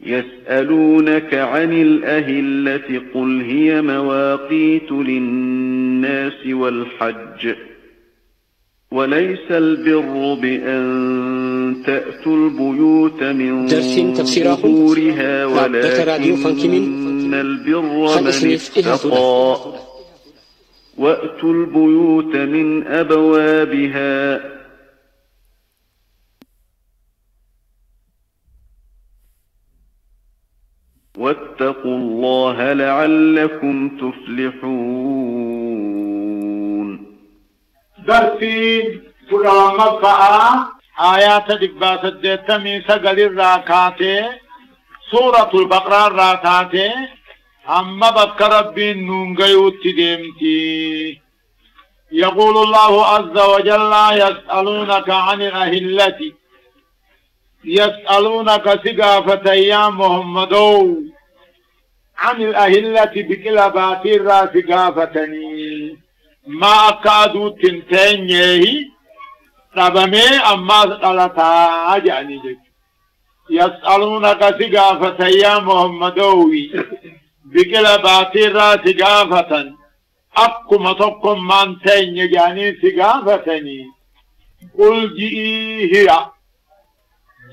يسألونك عن الأهلة قل هي مواقيت للناس والحج وليس البر بأن تأتوا البيوت من ظهورها ولكن البر من اتقى وأتوا البيوت من أبوابها واتقوا الله لعلكم تفلحون. درسي قرآن آيات دباسة ديتمي سقل الراكاتي سورة البقرة الراكاتي أما بك ربي نونغيوت ديمتي. يقول الله عز وجل يسألونك عن الأهلة يسألونك سقافة يا محمدو عن الأهلة بكلابات الراس سقافتني ما أكادوا تنتينيه ربمي أما قلتا جاني جك. يسألونك سقافة يا محمدو بكلابات الراس سقافة أقم تقم من تين جاني سقافتني قل جئي هي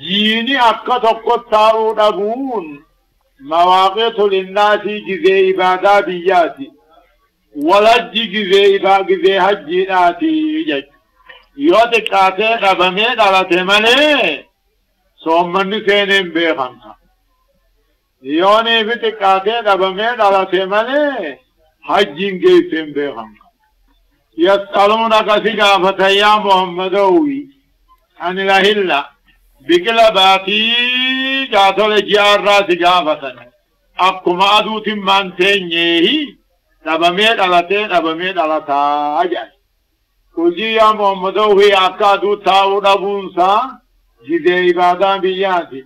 جيني أكا تقطعوا نبون مواقيت للناس جزي إبادة بياتي ولج جزي حجيناتي جج يوتك آتي قبمي دلتي ملي سومن سينين بيخانها يوني فتك آتي قبمي دلتي ملي حجين جيسين بيخانها. يسألونك سقافة يا محمدوي عن الأهلة بكلاباتي جاتول جارة سقافة أكما أدوت من تنيه نبميت على أجل كجي يا محمدو هي أكادو تاو نبونسا جدي إبادة بياتي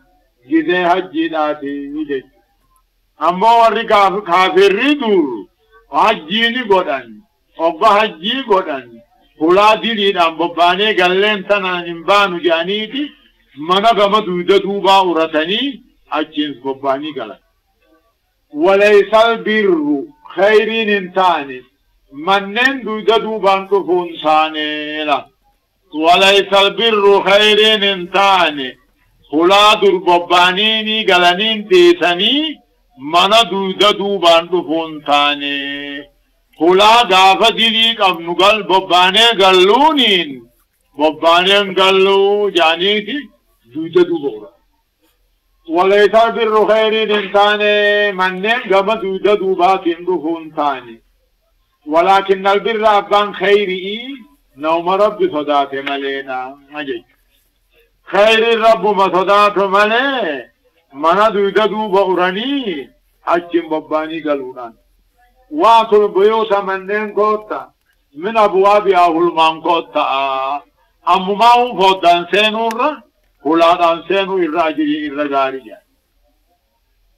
جدي حجيناتي وجد أما ورّي كافر ردور حجيني قدن أبا حجي قدن فلا دلين أمبباني قلن تنا نمبانو جانيتي منا كما دودا دوبا ورتني أجنس بباني قلن. وليس البر خيرين انتاني منن دودا دوبان كفون ثاني لا. وليس البر خيرين انتاني خلا در ببانيني قلنين تيسني منا دودا دوبان كفون ثاني خلا غافة دليك ابن قل بباني قلونين ببانين قلو جانيتي دودا دوبورا. وليس البر خيرين انتاني منن قم دودا دوباتين كفون ثاني ولكن البر أبان خيري نوم رب صدات ملينا مجي خير الرب ما صدات ملي منا دودا دوبا أوراني أجم بباني قلونان. واتوا البيوت منن قوتا من أبواب أهل من قوتا أمو ما هم فودان سينور خلادان سينو الراجري الرجارية.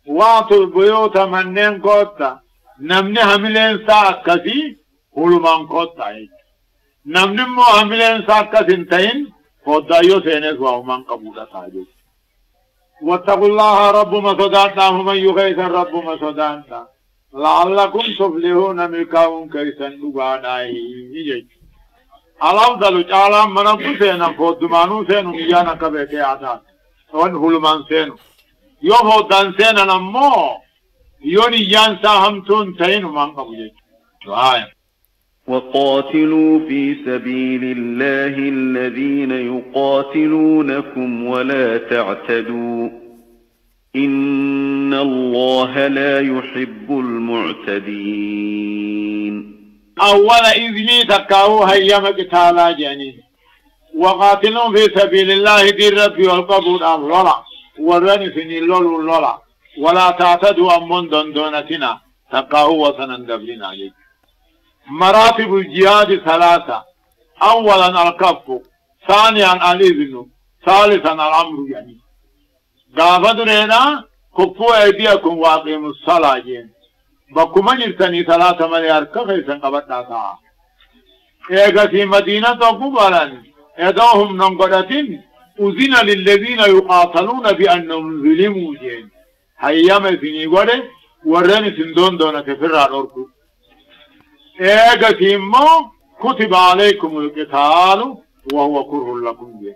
واتوا البيوت منن قوتا نمني هملين ساكسي خلو من قوتا نمني مو هملين ساكسين تين قوتا يو سينس وهو من قبولة ساجد. واتقوا الله رب مصداتنا هم يغيث الرب مصداتنا لعلكم تفلحون ملكاهم كيسن دغاناي. الافضل تعالى من سينا فودمانو سينو ميانا كبيتي عداد وان هلمان سينو يوم هودان سينا نمو يوني يانسا همتون تينو من قبيت. وقاتلوا في سبيل الله الذين يقاتلونكم ولا تعتدوا إن الله لا يحب المعتدين. أول إذني تكاو هيا مقتالا جانين وقاتلوا في سبيل الله دي ربي والقبول أفضل ورني فيني اللولا ولا تعتدوا أمون دونتنا تكاو وسنن دبلنا عليك. مراتب الجهاد ثلاثة أولا الكف ثانيا الإذن ثالثا الأمر يعني قافدنا كفوا أيديكم واقيموا الصلاة جين بكما جلتني 3 مليار كفيسا قبطنا ساعة إيقا في مدينة قبالا إداهم ننقلتين أذن للذين يقاتلون بأنهم ظلموا جين هيما فيني قولي وراني سندون دون كفر الأركو إيقاتيمو كتب عليكم القتال وهو كره لكم به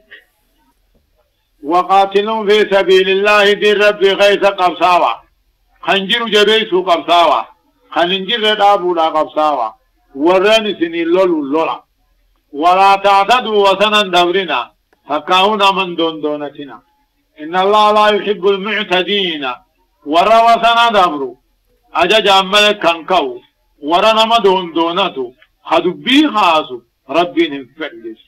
وقاتلوا في سبيل الله دي ربي غيث قبصاوة خنجر جبيسو قبصاوة خنجر رابو لا قبصاوة وراني سني اللولا ولا تعتدوا وسنا دورنا فكاونا من دونتنا إن الله لا يحب المعتدين ورا وسنا دبرو أجج عمل كنكو ورا نما دونتو خدبي خاصو ربي نفعلس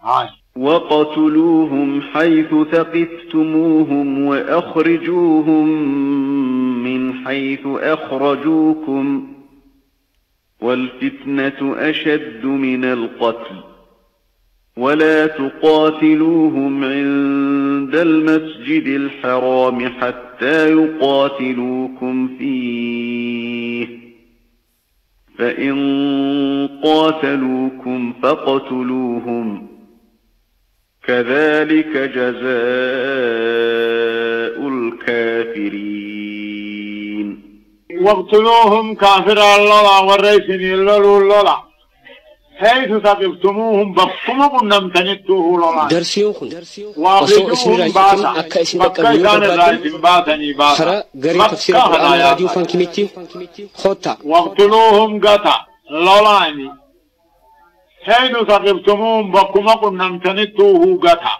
هاي وقتلوهم حيث ثقفتموهم وأخرجوهم من حيث أخرجوكم والفتنة أشد من القتل ولا تقاتلوهم عند المسجد الحرام حتى يقاتلوكم فيه فإن قاتلوكم فاقتلوهم كذلك جزاء الكافرين واقتلوهم كافر الله والريسين اللولا حيث ثقفتموهم بقتمكم لم تنتوه لولا درسيو واخرجوهم باسا بكا كان الرئيس باسني باسا غري تفسير القرآن راديو فان كميتي خوتا واقتلوهم قطع لولاني حيث ثقفتموهم بقتمكم لم تنتوه قطع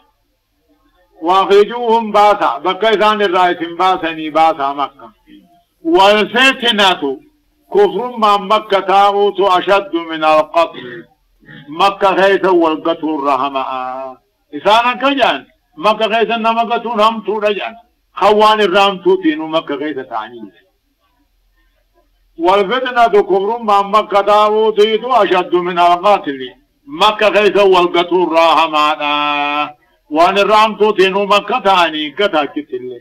واخرجوهم باسا بكا كان الرئيس باسني باسا مكة والفتنة كفر ما مكة تاغوت أشد من القتل مكة غيث والقتل الرحمة إسانا كجان مكة غيث إنما قتل هم تورجان خوان الرام توتين مكة غيث تعنيس والفتنة كفر ما مكة تاغوت أشد من القتل مكة غيث والقتل الرحمة وان الرام توتين مكة تعني كتا كتل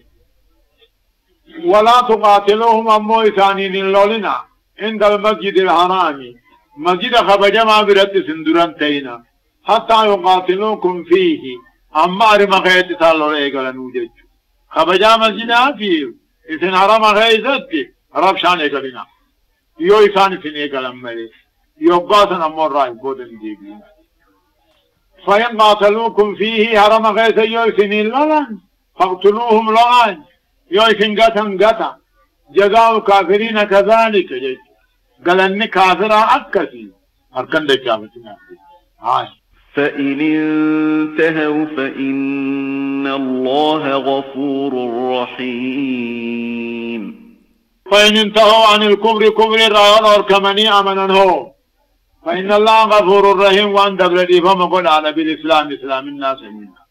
ولا تقاتلوهم أمو إسانين اللولنا عند المسجد الحرام مسجد خبجما برد سندران تينا حتى يقاتلوكم فيه أما أرم خيط تالو ريقل نوجد خبجا مسجد فيه إذن حرم خيطت ربشان إقلنا يو إسان فين إقل أمالي يو قاسن أمو الرأي بودن جيبين فإن قاتلوكم فيه حرم خيط يو إسن اللولان فاقتلوهم لغان يو إسن قطن جزاء الكافرين كذلك جيد قال أني كافرة أكسي أركن دي كافتنا هاي فإن انتهوا فإن الله غفور رحيم فإن انتهوا عن الكفر كفر الرأيان وركمني أمنا هو فإن الله غفور رحيم وأن دبردي فما قل على بالإسلام إسلام الناس منها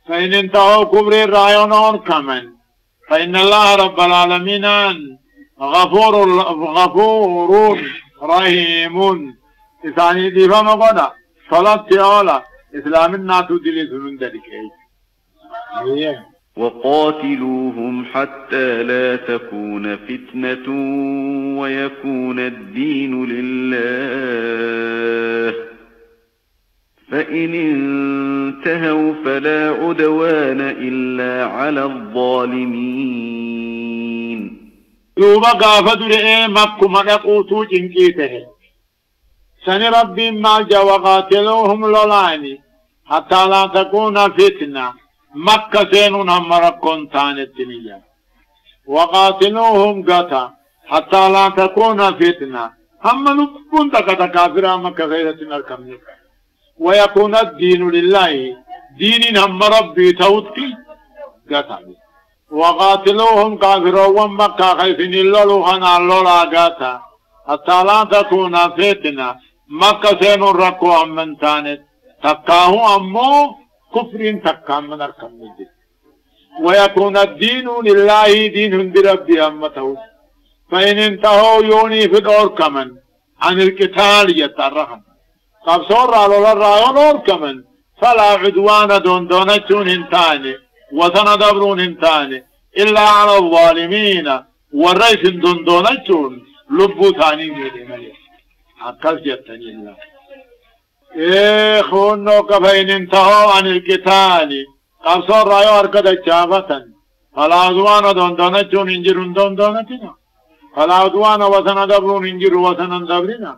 فإن انتهوا كفر الرأيان وركمن فإن الله رب العالمين غفور رحيم إساني دي فما قد صلاة تعالى إسلام الناس دليل من ذلك وقاتلوهم حتى لا تكون فتنة ويكون الدين لله فإن انتهوا فلا عدوان إلا على الظالمين يوبا قافدوا لئي مكو مدقوتو جنكيته سن ربي ما جا وقاتلوهم لولاني حتى لا تكون فتنة مكة سينون هم ركون تانت تنيا وقاتلوهم قتا حتى لا تكون فتنة هم نبقون تكتا كافرا مكة غيرة نركم ويكون الدين لله دين هم ربي توتي قتا وقاتلوهم كافرون مكة خيفين اللولو خنا اللولا قتا حتى لا تكون فتنة مكة سينون ركو من تانت تكاهو أمو كفر تكام من أركم ويكون الدين لله دين بربي أمته فإن انتهوا يوني في الأور كمن عن القتال يترهم قبصور على الرأيون أور كمن فلا عدوان دونتون انتاني وسندبرون انتاني إلا على الظالمين والرئيس دونتون لبو ثاني ملي عقل جتني الله إخوانك فإن انتهوا عن القتال قبصر رأيو أركد الشافة فلا عدوان دندنتون انجرون دندنتنا فلا عدوان وثن دبرون انجر وثن دبرنا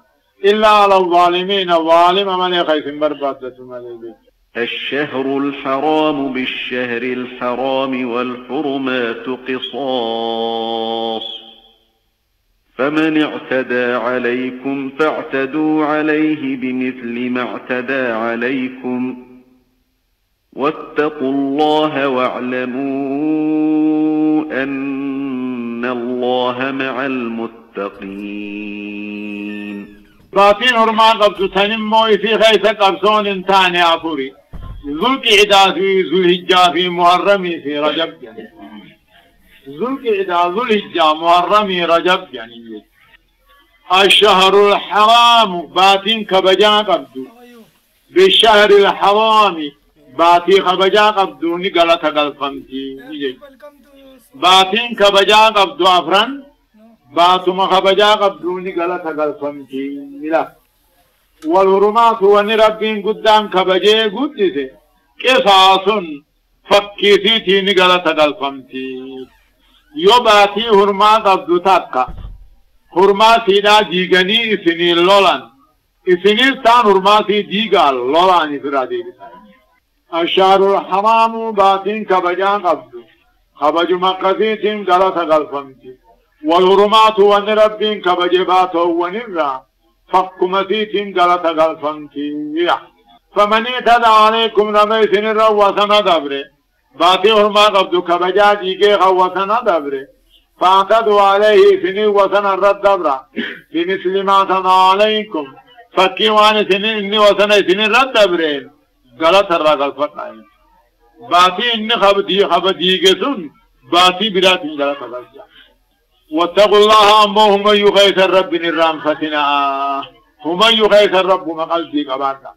إلا على الظالمين الظالم من خيف بربادة مليبين. الشهر الحرام بالشهر الحرام والحرمات قصاص فمن اعتدى عليكم فاعتدوا عليه بمثل ما اعتدى عليكم واتقوا الله واعلموا أن الله مع المتقين. باتين هرما قبض تنمو في خيث قبصون انتاني عفوري ذو القعدة في ذو الهجة في محرمي في رجب يعني ذو القعدة ذو الهجة محرمي رجب يعني الشهر الحرام باتين كبجا قبض بالشهر الحرام باتي خبجا قبض نقلت قلقمتي باتين كبجا قبض أفران باتما خبجا قبضوني غلط قلفمتي ملا والهرمات ونربين قدام كبجي قدسي قصاص فكيسيتي نغلط قلفمتي يوباتي هرمات قبضو تاكا هرماتي دا جيغني اسني اللولان اسني تان هرماتي جيغال لولاني فرادي الشهر الحرام باتين كبجا قبضو خبج مقصيتين غلط قلفمتي والهرمات ونربين كبجبات ونرى فقمتيتين غلط غلطنتي فمن اعتدى عليكم رميسن الروسن دبره باتي هرما قبض كبجا جيجي غوسن دبره فاعتدوا عليه سنين وسن الرد دبره بمثل ما اعتدى عليكم فكيوان سنين اني وسن سنين رد دبره غلط الرغلطن باتي اني خبدي جسن باتي براتين غلط غلطن واتقوا الله أمه هم يغيث الرب نرام فتنا هم يغيث الرب مقلتي قبارنا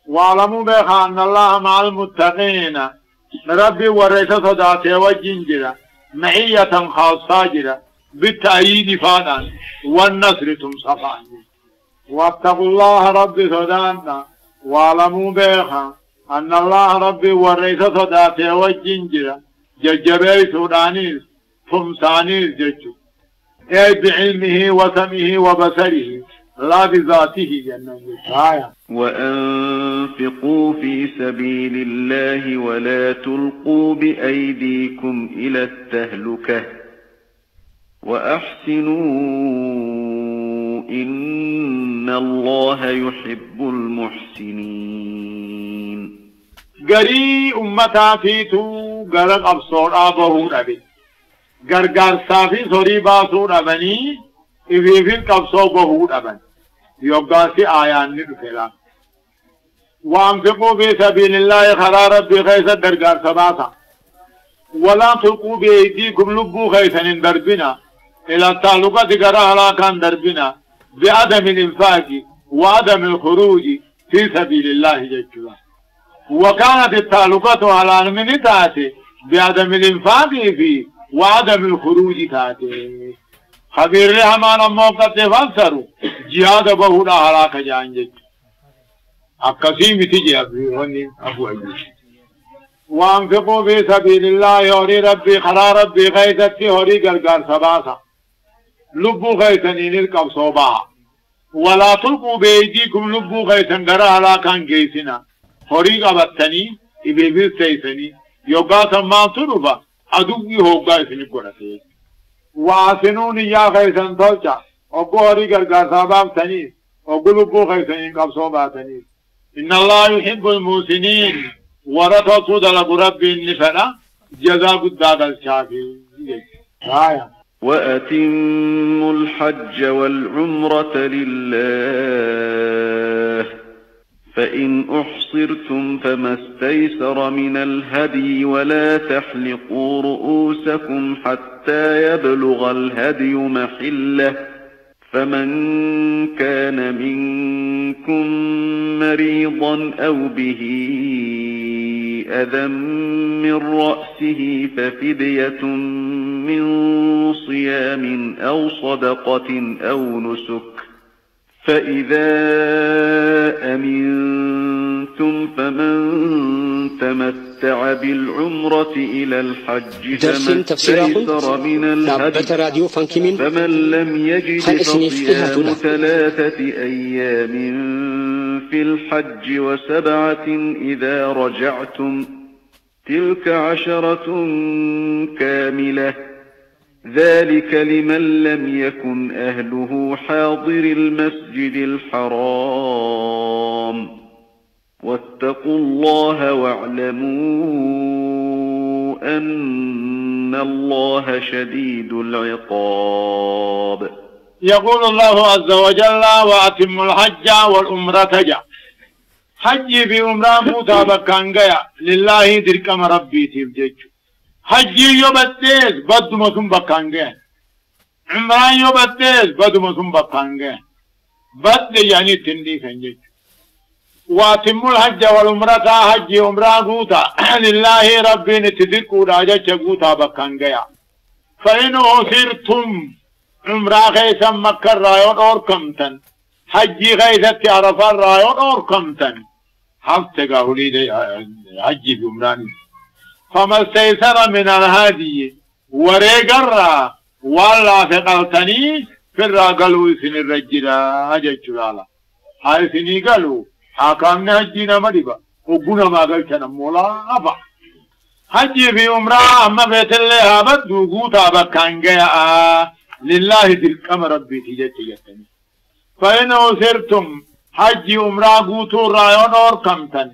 واعلموا بيخا أن الله مع المتقين ربي وريث صداته وجنجرة معية خاصة جرة بالتأييد فانا والنصر تمصفان واتقوا الله ربي صدانا واعلموا بيخا أن الله ربي وريث صداته وجنجرة ججبي سودانيس تمسانيس ججو أي بعلمه وسمه وبصره لا بذاته جنة وأنفقوا في سبيل الله ولا تلقوا بأيديكم إلى التهلكة وأحسنوا إن الله يحب المحسنين. قري أمتا فيتو قرق أبصر آبه أبي غرغر صافي سوري باسو دبني إفيفين قبصو بهود أبن يوغاسي آيان ندفلا وانفقوا في سبيل الله خلا ربي خيسا درغار سباسا ولا تلقوا بأيديكم لبو خيسا دربنا إلى التعلقات قراء هلاكان دربنا بعدم الإنفاق وعدم الخروج في سبيل الله جل وكانت التعلقات على من تاتي بعدم الإنفاق فيه وعدم الخروج تاتي خبير رحمان موقع تفسروا جهاد بهودا هلاك جانجت أكسيم تجي أبو أيوب وانفقوا في سبيل الله هوري ربي خلا ربي غيثتي هوري قرقار سباسا لبو غيثنين القبصوبا ولا تلقوا بأيديكم لبو غيثن قرى هلاكان جيسنا هوري قبطني إبيبير سيسني يوقاسا ما تنفا أدوبي هوغا إسني قرأتي واسنوني يا غيثن تولجا أقو هوري قرقار سباب تنيس أقو لبو غيثنين قبصوبا تنيس إن الله يحب المحسنين ورثوا دلق ربي النفلا جزاء قداد الشافي وأتموا الحج والعمرة لله فإن أحصرتم فما استيسر من الهدي ولا تحلقوا رؤوسكم حتى يبلغ الهدي محله فمن كان منكم مريضا أو به أذى من رأسه ففدية من صيام أو صدقة أو نسك فإذا أمنتم فمن تمتع تمتع بالعمرة إلى الحج درسين فما تفسيرا استيسر من الهدي راديو فانكمين فمن لم يجد فصيام 3 أيام في الحج و7 إذا رجعتم تلك 10 كاملة ذلك لمن لم يكن أهله حاضر المسجد الحرام واتقوا الله واعلموا أن الله شديد العقاب. يقول الله عز وجل وأتم الحج والعمرة جاء حج بأمرا متابقا لله دركم ربي تبجج حج يبتز بدما ثم بقانجا عمرا يبتز بدما ثم بقانجا بد يعني تندي فنجج واتم الحج والعمرة حج عمرا غوتا لله ربي نتدركوا راجا غوتا بقانجا فإنه سرتم عمرا غيثا مكة رايون اور كمتن حج غيثا عرفا رايون اور كمتن حفتك هوليد حج بعمران فما استيسر من الهادي وريقرا والله فقلتني في الراقلو سن الرجل أجل جلالا هاي سني قالوا حاكامنا حجينا مدبا وقونا ما قلتنا مولا أبا حجي في عمره أما بيت الله بدو قوتا بكان جاء لله تلكم ربي تجتني فإنه سرتم حجي عمره قوتو رايون اور كمتن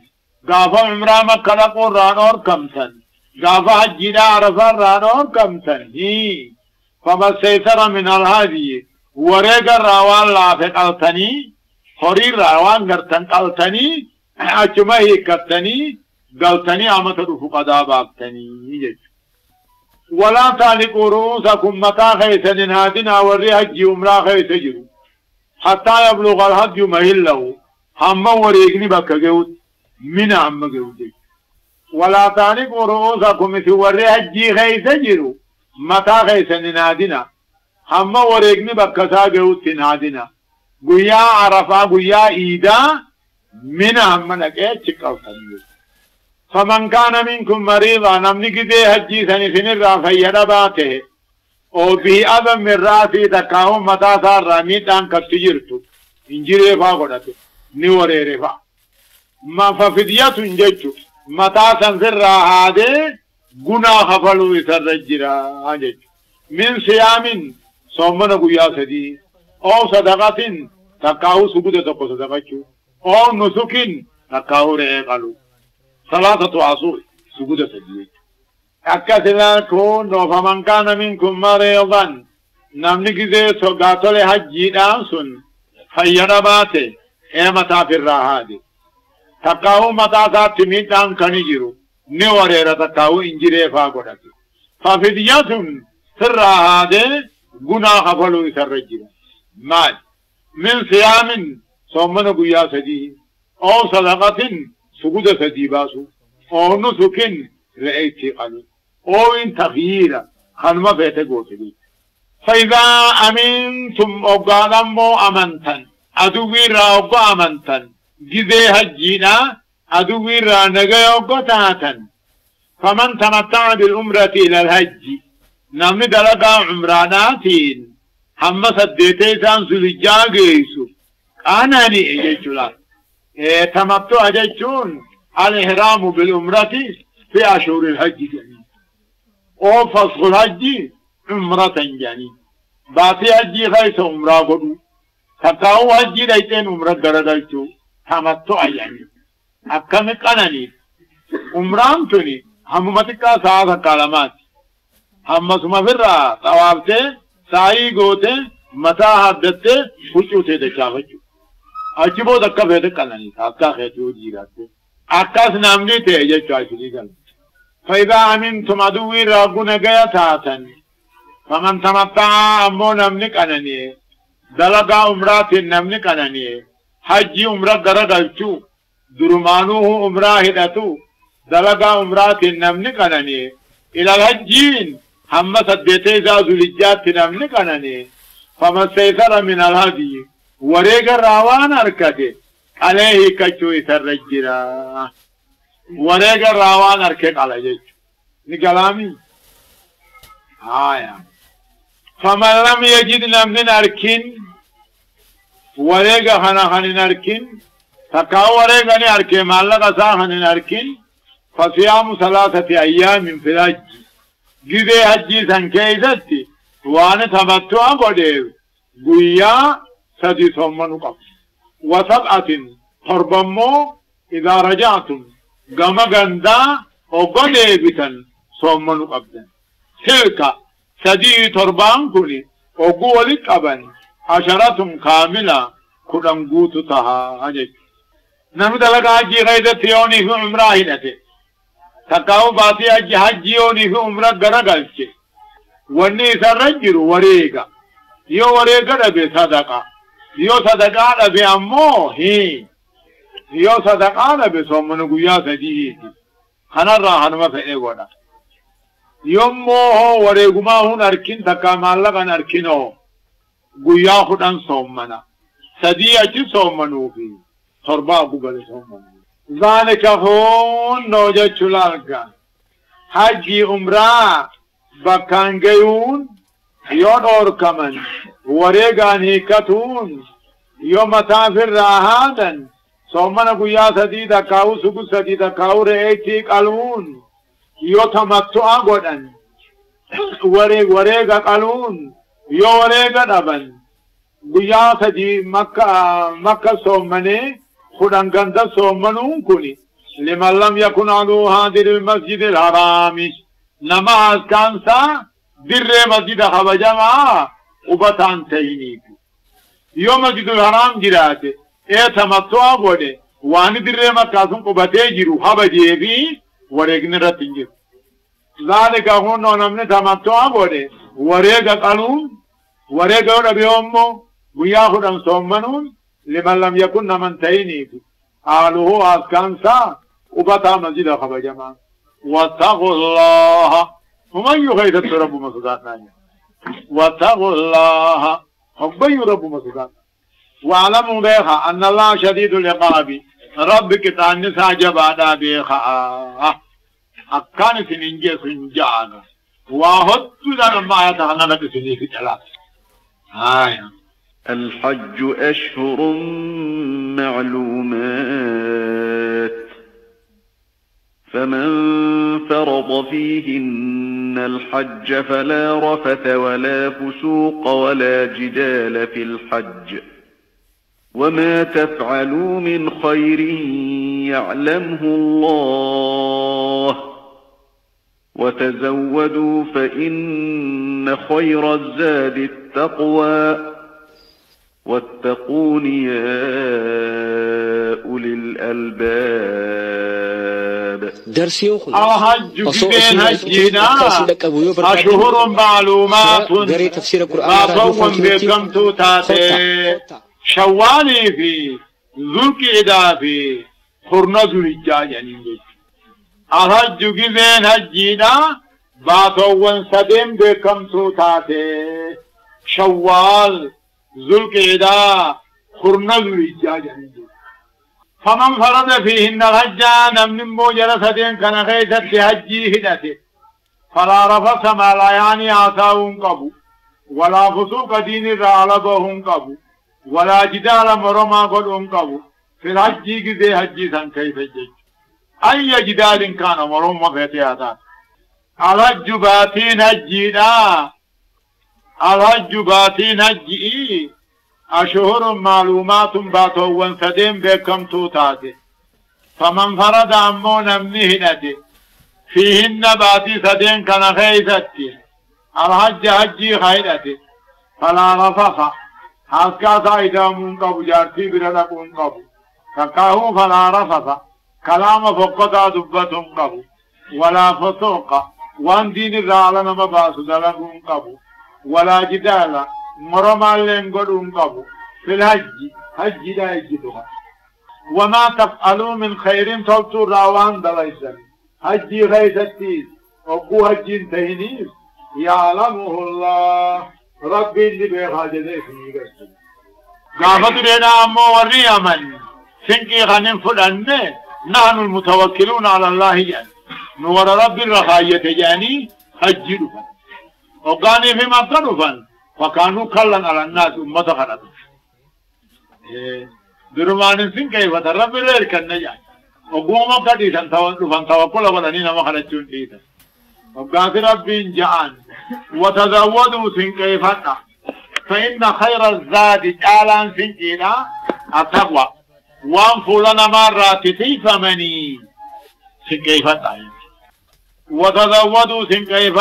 غافا عمره مكالقو ران اور كمتن غافا حجينا عرفا ران اور كمتن فما سيسر من الهادي ورق الراوان لافق قلتني خرير راوان قرتن قلتني اجمع قلتني قلتني عمت رفقدا باقتني ولا تعلقوا رؤوسكم متى خيسن هادنا وري حج عمره خيس جرو حتى يبلغ الحج مهله هم وريقني بك جود من هم جود ولا تعلقوا رؤوسكم وري حج خيس جرو متى خيسن هادنا هم وريقني بك سا جود هادنا قويا عرفا قويا إيدا من هم نكيت قلتني فمن كان منكم مريضا نمني كده حجي سنسن الرافية باته او به أذن من راسي تكاهم متا سار راميتان كتجرتو انجري فاقودته نوري رفا ما ففدية انججو متا سنسر راهاده گنا خفلو اسر رجرا انججو من صيام صومنا قويا سدي او صدقة تكاو سبودة تقو صدقاتو او نسكين تكاو رئيقالو 3 عصور سجود سجود أكثر كون فمن كان منكم مريضا نمني كذا سقاطل حج دانسون فيرباته متى في الراهادي تكاو متى ذات ميتان كنيجرو نوريرا تكاو إنجري فاقودك ففدية في الراهادي غنا خفلو يسرجر مال من صيام صومنا قيا سدي أو صدقة سجود سديباسو او نسكن رأيتي قالوا او ان تغيير خنما فيتا قوتي فإذا أمنتم أقالمو أمنتن أدوير أقا أمنتن جذي هجينا أدوير نغي أقا تاتن فمن تمتع بالعمرة إلى الهج نمني دلقا عمراناتين هم سديتي سانسو لجاقيسو أناني إجيشولا تمتع جيشون الإحرام بالعمرة في أشهر الحج جميع أو فصل الحج عمرة جميع باتي حج خيس عمرة قدو تقاو حج ليتين عمرة دردلتو تمتع جميع أكمل قناني عمران تني هممتك ساعة كلمات هم سمفر طوابته ساعي قوته متى حدثته فجوته دشافتو أجيبو دكا فيدك قناني أكا خيتو جيراته أكاس نامني تيجي شايفيكال فإذا أمنتم عدوي راقونا جاية تاتن فمن تمتع أمو نمنك أناني دلقا عمرات نمنك أناني حجي عمرة غرقلتو درمانوه عمرة هدتو دلقا عمرات نمنك أناني إلى الحجين هم سديتي زازو لجات نمنك أناني فما سيسر من الهدي وريق الراوان أركته عليه كچو يسرجرا وريق الراوان أركيك على جيج نقلامي فمن لم يجد لمن أركين وريق خنخن أركين فكاو وريق أركين معلق ساخن أركين فصيام 3 أيام في الحج جدي حجي سنكيزتي وانا تمتع قدير قويا سدي ثمن قبل وسبعة تربمو إذا رجعتم قام غندا وقدي بتن ثمن قبل تلك سدي تربان كني وقولك أبن 10 كاملة كلن قوتها هجيك نمد لك حجي غيدت يوني في عمره هنته تقاو باتي حجي يوني في عمره غرقلت واني سرنجر وريقا يو وريقا لبي صدقا يو صدقا لبي أمو هي يو صدقا لبي صومنو قيا سجيه خنرا حنما فئي ودا يومو هو وريقو ما هون أركين تقا مالغا نركينو قيا خدان صومنا سجيه چي صومنو في تربا قبل صومنو ذلك هون نوجة چلالگا حجي عمره بكان جيون يون اور كمن وريغان هيكتون يوم مسافر راهادن سومنا قيا سديدا كاو سكو سديدا كاو رئيتي قالون يو تمتعا قدن وريغا قالون يو وريغا دبن قيا سدي مكة سومني خدن غندا سومنون كوني لمن لم يكن عدو هادر المسجد الحرامي نماز كانسا در مسجد خبجما وبطان تهينيك يوم مسجد الحرام جراته ايه تمتع بوده واني در مكاسم قبته جرو خبجه بي ورقن رتنجر ذلك هون نمن تمتع بوده ورق قانون ورق ربي أمو وياخدن صومنون لمن لم يكن نمن تهينيك آلوه آسكانسا وبطان مسجد خبجما واتقوا الله ومن يغيث رب مسوداتنا واتقوا الله ومن رب مسوداتنا واعلموا بيخا أن الله شديد العقاب ربك تعنسا جبادا بيخا أكان سننجي سنجانا وهدت لنا ما يتغنى لك سنين في جلال الحج أشهر معلومات فمن فرض فيهن الحج فلا رفث ولا فسوق ولا جدال في الحج وما تفعلوا من خير يعلمه الله وتزودوا فإن خير الزاد التقوى واتقون يا أولي الألباب درسي الحج بين هجنا أشهر معلومات تفسير القرآن بكم توتاتي شوالي في ذو القعدة في خرنة ذو الحجة يعني الحج بين هجنا باتوان سدين بكم توتاتي شوال ذو القعدة خرنة ذو الحجة يعني فمن فرض فيهن الحج نمن موجرة كان خيثت لحجي هدته فلا رفث ما لا يعني عصاهم قبو ولا فسوق دين الرعلبهم قبو ولا جدال مرما قدهم قبو في الحج كذي حجي سن كيف الجج أي جدال كان مرما فتياتا الحج باتين حجينا الحج باتين حجي أشهر معلومات باتوان سدين بكم توتاتي فمن فرد أمو نمنهنتي فيهن باتي سدين كان خيثتي الحج حجي خيرتي فلا رفخ حسكا سايدامون قبو جارتي بردقون قبو كاكاهو فلا رفخ كلام فقطا دبتهم قبو ولا فسوق وان دين الرعلن مباسو دلقون قبو ولا جدال مرما لنقلون قبو في الحج حج لا يجدها وما تفعلوا من خير تلتو راوان دليسا حج غيثتيس وقو حج تهنيس يعلمه الله ربي اللي بيخاجده فيه قافت لنا أمو وريا من سنكي خنين فلانه نحن المتوكلون على الله يعني نور رب الرخاية يعني حج دفن وقاني في مكة دفن فكانوا كلا على الناس أمة خلق درمان سن كيف ترب غير كالنجاة وقوم قديسا دفن توكل ولنين ما خلقون ديتا وقات رب جعان وتزودوا سن كيف فإن خير الزاد جعلان سن كيلا التقوى وانفلنا مرات تيفمني سن كيف وتزودوا سن كيف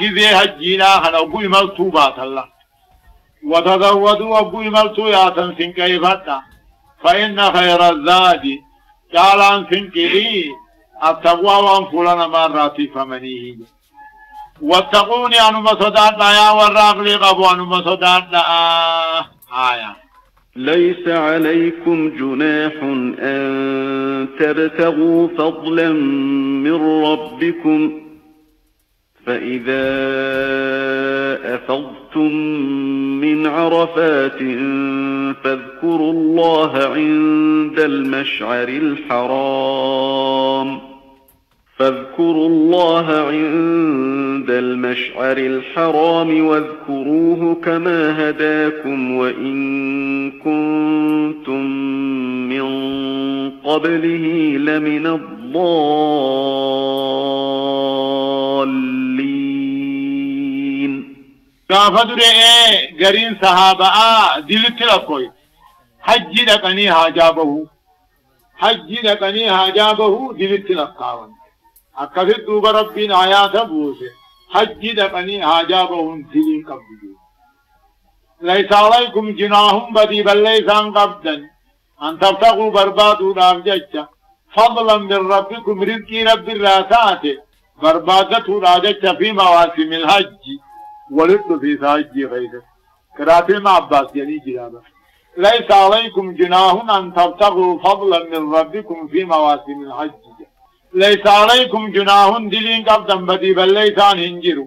جزي هجينا خلقوا مكتوبات الله وتزودوا أبوي ملتويات سن كيف فإن خير الزاد جعلان سن كيلي التقوى وانفلنا مرات فمنيه واتقوني أنو مصداتنا يا والراقلي قبو أنو مصداتنا آية ليس عليكم جناح أن تبتغوا فضلا من ربكم فإذا أفضتم من عرفات فاذكروا الله عند المشعر الحرام واذكروه كما هداكم وإن كنتم من قبله لمن الضالين. كافدر قرين صحابة دلت لكوي حج لقني هاجابه دلت لقاون أكثر دوب ربنا آيات بوسه حج لقني هاجابه دلين قبضه ليس عليكم جناح بدي بل ليس عن قبضا أن تبتغوا بربادوا رابجة فضلا من ربكم رزقي رب الراسات بربادته راجة في مواسم الحج ولد في ساجي غيره كراتي مع عباس يعني جلابه ليس عليكم جناح أن تبتغوا فضلا من ربكم في مواسم الحج ليس عليكم جناح دلين قبضا بدي بل ليس عن هنجروا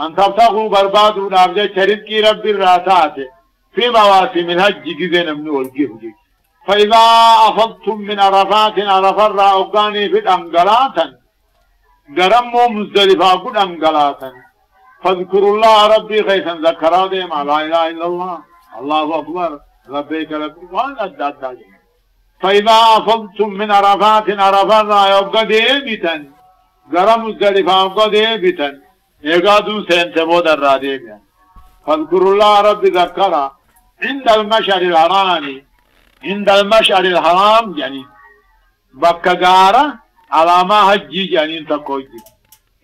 أن تبتغوا بربادوا رابجة رزقي رب الراسات في مواسم الحج جزينا من والجهد فإذا أفضتم من عرفات عرفر أوقاني في الأنقلاتا قرموا مزدلفا قد أنقلاتا فاذكروا الله ربي خيثا ذكرا ديما لا إله إلا الله أكبر ربيك ربي وأنا أداد فإذا أفضتم من عرفات عرفر أوقا ديبتا قرم مزدلفا أوقا ديبتا إيقادوا سينتبود الراديبا فاذكروا الله ربي ذكرا عند المشعر الحرام يعني بكغارة على ما حجي يعني تقوي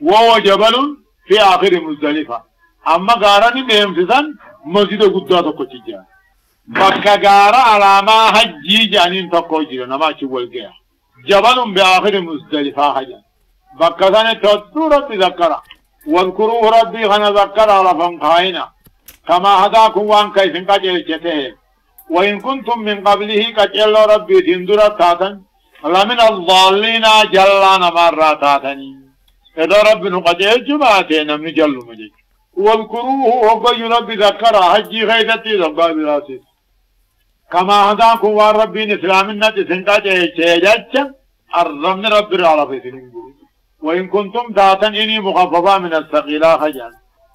وهو جبل في آخر مزدلفة أما غارة نمسسن مسجد قدوة تقوي بكغارة على ما حجي يعني تقوي نما شوال جيا جبل بآخر مزدلفة حجا بكثان تدو ربي ذكرا واذكروه ربي خنا ذكرا على فنقائنا كما هداكم وان كيف انقجلته وإن كنتم من قبله كجل ربي تندر تاتن لمن الضالين جلان مراتاتني إذا ربي نقجل جماعتين من جل مجيك واذكروه وقي ربي ذكر حجي غيثتي ذنبا براسي كما هداكم وان ربي نسلام النت سنقجل تيجج الرمن ربي العرفي سننجل وإن كنتم تاتن إني مخففا من الثقيلة خجل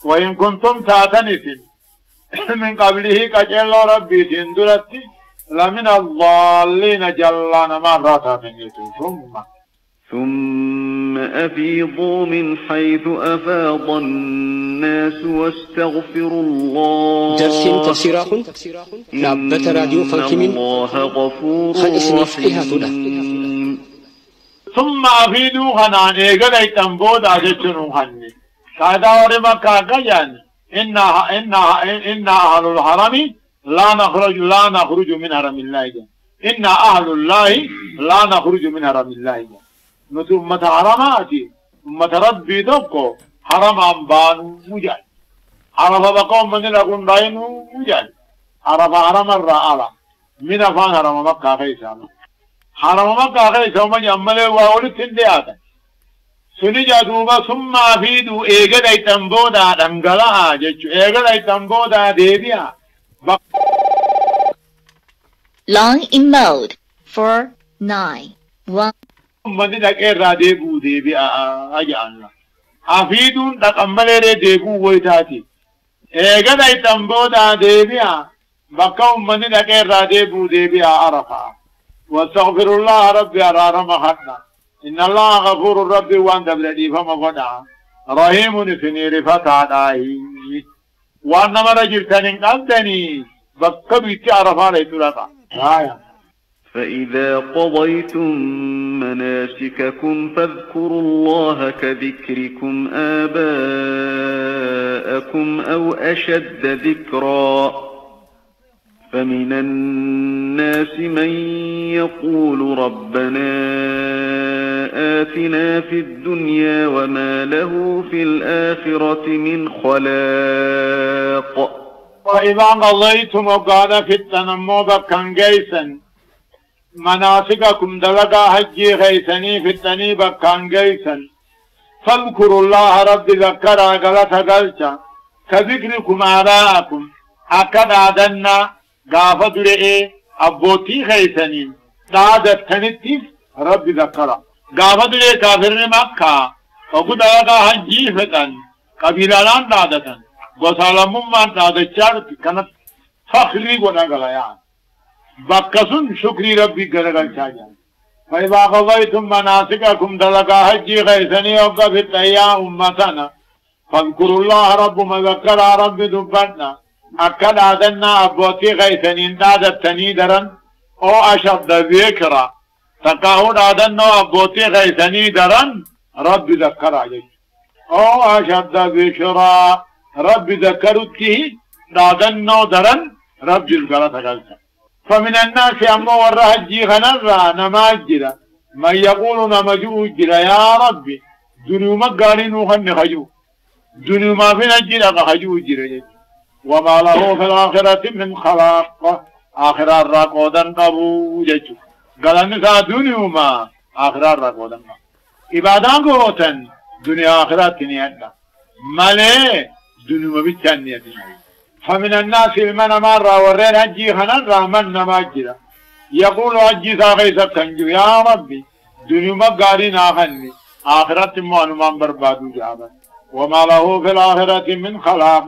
وإن كنتم تاتن إثن من قبله كجل ربي تندرتي لمن الضالين جلان مرات ثم أفيضوا من حيث أفاض الناس واستغفروا الله درسين تفسيرا نابت راديو فانكمين الله غفور رحيم ثم أفيدوا خنان إيقل ايتنبود أجتنوا خني كادا ورمكا قجان إن أهل الحرم لا نخرج من حرم الله إن أهل الله لا نخرج من حرم الله نتو أمة حرماتي أمة ربي دقو حرم أنبان مجال عرف بقوم من لقون داين مجال عرف حرم الرعالة من أفان حرم مكة خيسا حرم مكة خيسا ومن يأمله وأولد تندياتا سنجا دوبا ثم أفيدوا إيقل ايتنبودا دنقلا جيشو إيقل ايتنبودا ديبيا Long in mode for 9, 1. Ummati dhaqee irraa deebi'u deebi'a ajaa'anna. Afiiduun dhaqammalee deebi'u wayitaati. Eegala ittan booda deebi'a bakka ummati dhaqee irraa deebi'u deebi'a arafa. Wastaghfirullah rabbi araarama hadha. Inna Allah ghafuurun rabbi waan dabladhiifama godha. Rahiimun isinii rifataadhaahi. Waan namarra jirtan hin qabdanii bakka biitti arafaadha itti dhaqa. فإذا قضيتم مناسككم فاذكروا الله كذكركم آباءكم أو أشد ذكرا فمن الناس من يقول ربنا آتنا في الدنيا وما له في الآخرة من خلاق. وإذا قضيتم وقال في التنمو بكا جيسا مناسككم دلقا حجي غيثني في التنيب كان جيسا فاذكروا الله رب ذكرا قلت قلتا كذكركم آباءكم أكد عدنا قافت رئي أبوتي غيثني دادت تنتيف رب ذكرا قافت رئي كافر مكة وقد دلقا حجي فتن قبيلان دادتا وسالمون من دادت شارت كانت فخري ونقل يعني بكسن شكري ربي قرقل شاجان. فإذا قضيتم مناسككم دلقا حجي غيثني وقفت أيا أمتنا فاذكروا الله رب مذكر رب دبنا أكد عدنا أبوتي غيثني اندادت تنيدرا أو أشد ذكرا تقاهد عدنا أبوتي غيثني درا رب ذكر عليك أو أشد ذكرا رب ذكرته دادنا درا رب القرى تقلتا. فمن الناس أما والرهجي غنرى نماجرة من يقول نمجوجر يا ربي دنيو مقالين وخن خجو دنيو ما في نجر خجوجر وما له في الآخرة من خلاق آخر الرقودن قبو ججو قال النساء دنيو ما آخر الرقودن إبادان قوتن دنيا آخرات نيانا مالي دنيو ما بيتان نيانا. فمن الناس من مرة ورين هجي خنرى من نماجرة يقول هجي ساقيسة تنجو يا ربي دنيو مقارين آخني آخرت من بربادو جابا وما له في الآخرة من خلاق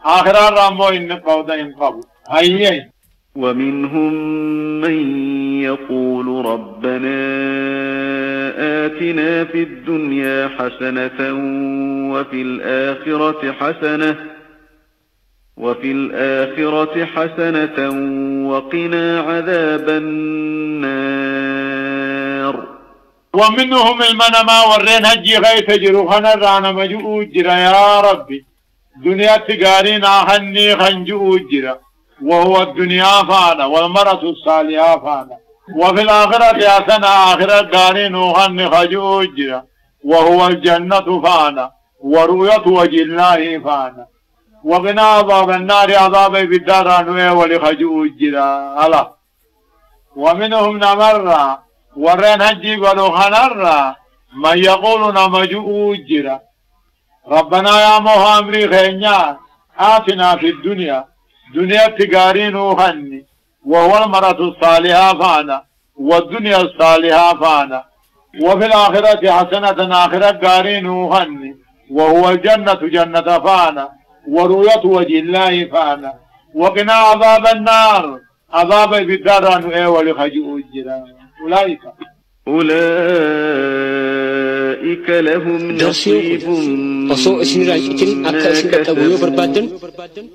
آخر الرمو إن قوضا ينقبو هيا. ومنهم من يقول ربنا آتنا في الدنيا حسنة وفي الآخرة حسنة وقنا عذاب النار. ومنهم المنما ورين هجي غيث جروخنا رانا مجؤو جرا يا ربي دنيا تقارين آخني خنجؤو جرا وهو الدنيا فانا والمرة الصالحة فانا وفي الآخرة حسنة آخرة قارين آخني خجؤو جرا وهو الجنة فانا ورؤية وجه الله فانا وقنا عذاب النار عذاب بالدار عنوه ولخجوه الجرى الله. ومنهم نمرة ورين هجي ولخنرة من يقول نمجوه الجرى ربنا يا موها أمري خينيا آتنا في الدنيا دنيا تقارين وخني وهو المرة الصالحة فانا والدنيا الصالحة فانا وفي الآخرة حسنة آخرة قارين وخني وهو الجنة جنة فانا ورؤية وجه الله فانا وقنا عذاب النار عذاب بالدار عنه ولخجوء الجيران. أولئك لهم نصيب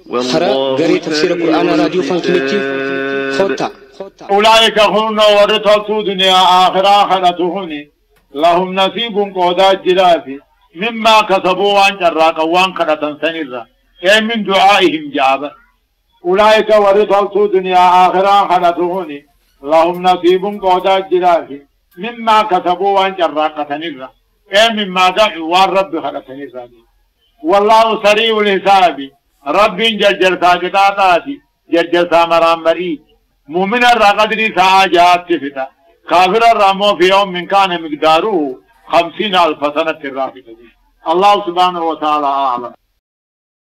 والله تفسير قرآن راديو فانكمتي خوتا. أولئك هم ورثوا دنيا آخرة خلتهن لهم نصيب قودا جرافي مما كسبوا وان جراك وان خلتن سنرا من دعائهم جابا. أولئك ورثوا دنيا آخرة خلتهن لهم نصيب قودا جرافي مما كسبوا وان جراك سنرا مما دعوا وان رب خلتن سنرا. والله سريع الحساب رب جرجر ساكتاتاتي جرجر سامران مريد مؤمن الرقدر ساعات فتا كافر الرمو في يوم من كان مقداره 50,000 سنة الرافقة. الله سبحانه وتعالى أعلم.